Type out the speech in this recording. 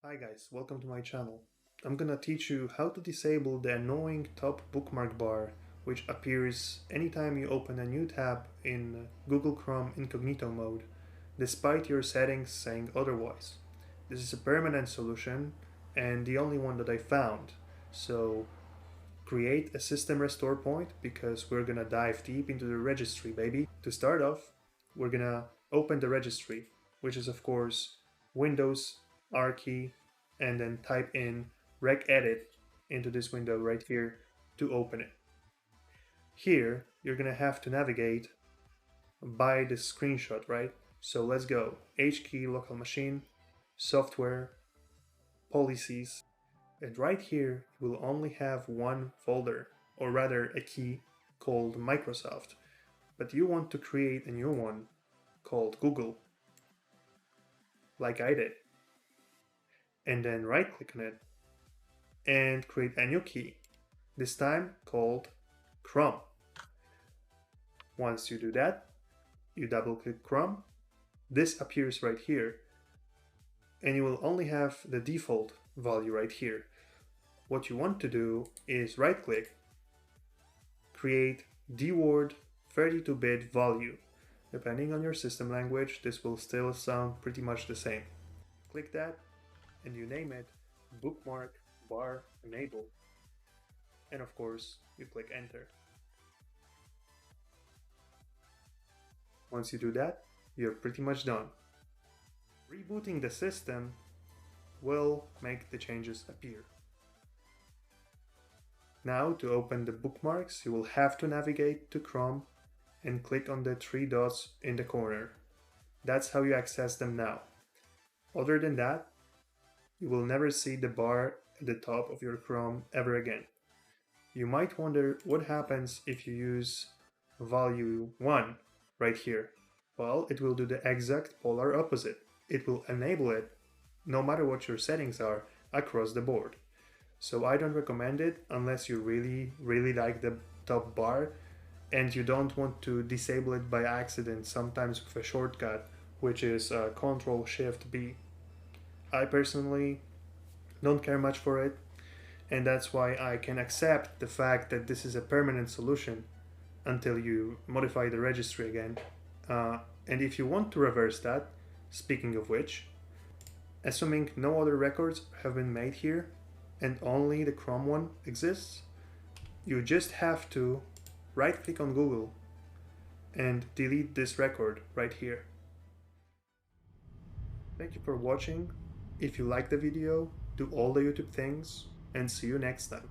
Hi guys, welcome to my channel. I'm gonna teach you how to disable the annoying top bookmark bar which appears anytime you open a new tab in Google Chrome Incognito mode, despite your settings saying otherwise. This is a permanent solution and the only one that I found. So create a system restore point because we're gonna dive deep into the registry, baby. To start off, we're gonna open the registry, which is of course Windows R key, and then type in regedit into this window right here to open it. Here, you're gonna have to navigate by the screenshot, right? So let's go. H key, local machine, software, policies, and right here you will only have one folder, or rather a key called Microsoft, but you want to create a new one called Google, like I did, and then right click on it and create a new key, this time called Chrome. Once you do that, you double click Chrome, this appears right here, and you will only have the default value right here. What you want to do is right click, create dword 32-bit value. Depending on your system language, this will still sound pretty much the same. Click that and you name it bookmark bar enable. And of course, you click enter. Once you do that, you're pretty much done. Rebooting the system will make the changes appear. Now, to open the bookmarks, you will have to navigate to Chrome and click on the three dots in the corner. That's how you access them now. Other than that, you will never see the bar at the top of your Chrome ever again. You might wonder what happens if you use value 1 right here. Well, it will do the exact polar opposite. It will enable it no matter what your settings are across the board. So I don't recommend it unless you really like the top bar and you don't want to disable it by accident, sometimes with a shortcut, which is Ctrl-Shift-B. I personally don't care much for it, and that's why I can accept the fact that this is a permanent solution until you modify the registry again. And if you want to reverse that, speaking of which, assuming no other records have been made here and only the Chrome one exists, you just have to right click on Google and delete this record right here. Thank you for watching. If you liked the video, do all the YouTube things and see you next time.